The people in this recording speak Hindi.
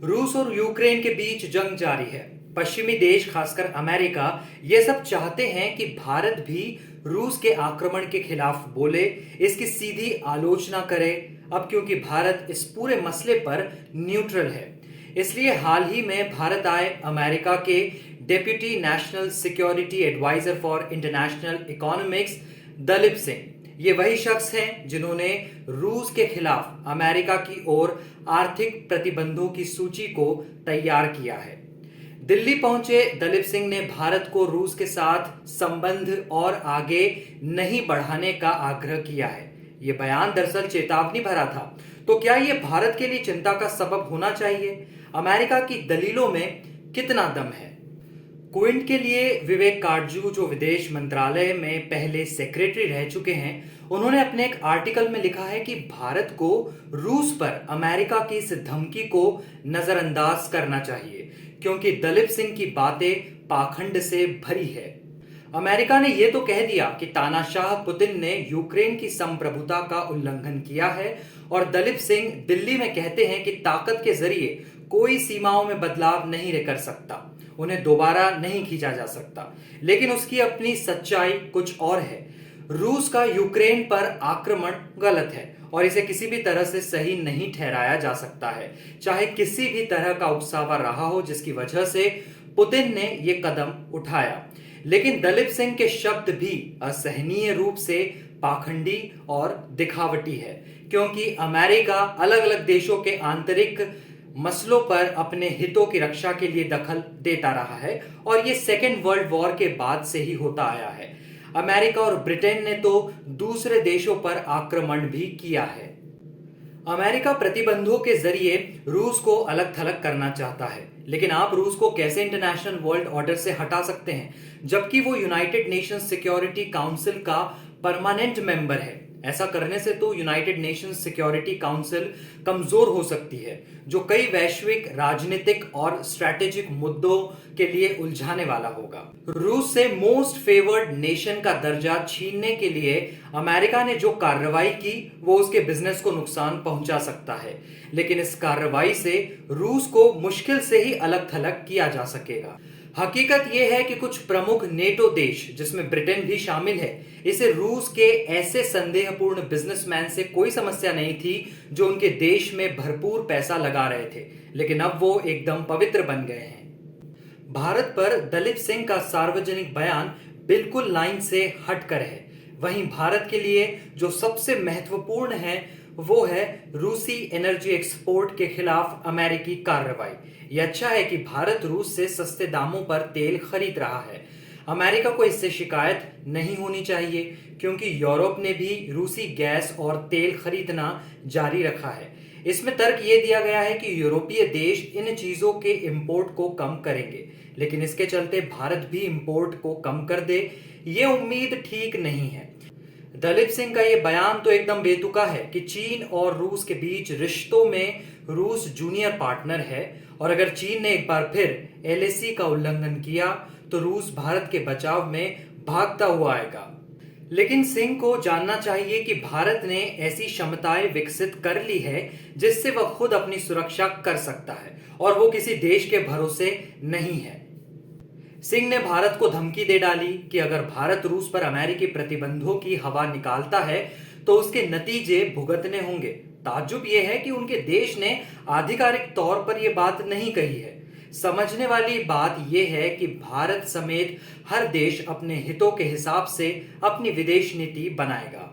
रूस और यूक्रेन के बीच जंग जारी है। पश्चिमी देश खासकर अमेरिका ये सब चाहते हैं कि भारत भी रूस के आक्रमण के खिलाफ बोले, इसकी सीधी आलोचना करे। अब क्योंकि भारत इस पूरे मसले पर न्यूट्रल है, इसलिए हाल ही में भारत आए अमेरिका के deputy national security adviser for international economics Daleep Singh, ये वही शख्स हैं जिन्होंने रूस के खिलाफ अमेरिका की ओर आर्थिक प्रतिबंधों की सूची को तैयार किया है। दिल्ली पहुंचे दलीप सिंह ने भारत को रूस के साथ संबंध और आगे नहीं बढ़ाने का आग्रह किया है। यह बयान दरअसल चेतावनी भरा था। तो क्या यह भारत के लिए चिंता का सबब होना चाहिए? अमेरिका की दलीलों में कितना दम है? क्विंट के लिए विवेक काटजू, जो विदेश मंत्रालय में पहले सेक्रेटरी रह चुके हैं, उन्होंने अपने एक आर्टिकल में लिखा है कि भारत को रूस पर अमेरिका की इस धमकी को नजरअंदाज करना चाहिए, क्योंकि दलीप सिंह की बातें पाखंड से भरी है। अमेरिका ने यह तो कह दिया कि तानाशाह पुतिन ने यूक्रेन की संप्रभुता का उल्लंघन किया है, और दलीप सिंह दिल्ली में कहते हैं कि ताकत के जरिए कोई सीमाओं में बदलाव नहीं कर सकता, उन्हें दोबारा नहीं खींचा जा सकता। लेकिन उसकी अपनी सच्चाई कुछ और है। रूस का यूक्रेन पर आक्रमण गलत है और इसे किसी भी तरह से सही नहीं ठहराया जा सकता है, चाहे किसी भी तरह का उकसावा रहा हो जिसकी वजह से पुतिन ने यह कदम उठाया। लेकिन दलीप सिंह के शब्द भी असहनीय रूप से पाखंडी और दिखावटी है, क्योंकि अमेरिका अलग अलग देशों के आंतरिक मसलों पर अपने हितों की रक्षा के लिए दखल देता रहा है, और यह सेकेंड वर्ल्ड वॉर के बाद से ही होता आया है। अमेरिका और ब्रिटेन ने तो दूसरे देशों पर आक्रमण भी किया है। अमेरिका प्रतिबंधों के जरिए रूस को अलग थलग करना चाहता है, लेकिन आप रूस को कैसे इंटरनेशनल वर्ल्ड ऑर्डर से हटा सकते हैं, जबकि वो यूनाइटेड नेशंस सिक्योरिटी काउंसिल का परमानेंट मेंबर है? ऐसा करने से तो यूनाइटेड नेशंस सिक्योरिटी काउंसिल कमजोर हो सकती है, जो कई वैश्विक राजनीतिक और स्ट्रैटेजिक मुद्दों के लिए उलझाने वाला होगा। रूस से मोस्ट फेवर्ड नेशन का दर्जा छीनने के लिए अमेरिका ने जो कार्रवाई की, वो उसके बिजनेस को नुकसान पहुंचा सकता है, लेकिन इस कार्रवाई से रूस को मुश्किल से ही अलग थलग किया जा सकेगा। हकीकत यह है कि कुछ प्रमुख नेटो देश, जिसमें ब्रिटेन भी शामिल है, इसे रूस के ऐसे संदेहपूर्ण बिजनेसमैन से कोई समस्या नहीं थी जो उनके देश में भरपूर पैसा लगा रहे थे, लेकिन अब वो एकदम पवित्र बन गए हैं। भारत पर दलीप सिंह का सार्वजनिक बयान बिल्कुल लाइन से हटकर है। वहीं भारत के लिए जो सबसे महत्वपूर्ण है वो है रूसी एनर्जी एक्सपोर्ट के खिलाफ अमेरिकी कार्रवाई। यह अच्छा है कि भारत रूस से सस्ते दामों पर तेल खरीद रहा है। अमेरिका को इससे शिकायत नहीं होनी चाहिए, क्योंकि यूरोप ने भी रूसी गैस और तेल खरीदना जारी रखा है। इसमें तर्क यह दिया गया है कि यूरोपीय देश इन चीजों के इंपोर्ट को कम करेंगे, लेकिन इसके चलते भारत भी इंपोर्ट को कम कर दे, ये उम्मीद ठीक नहीं है। दलीप सिंह का यह बयान तो एकदम बेतुका है कि चीन और रूस के बीच रिश्तों में रूस जूनियर पार्टनर है, और अगर चीन ने एक बार फिर एलएसी का उल्लंघन किया तो रूस भारत के बचाव में भागता हुआ आएगा। लेकिन सिंह को जानना चाहिए कि भारत ने ऐसी क्षमताएं विकसित कर ली है जिससे वह खुद अपनी सुरक्षा कर सकता है, और वो किसी देश के भरोसे नहीं है। सिंह ने भारत को धमकी दे डाली कि अगर भारत रूस पर अमेरिकी प्रतिबंधों की हवा निकालता है तो उसके नतीजे भुगतने होंगे। ताज्जुब यह है कि उनके देश ने आधिकारिक तौर पर यह बात नहीं कही है। समझने वाली बात यह है कि भारत समेत हर देश अपने हितों के हिसाब से अपनी विदेश नीति बनाएगा।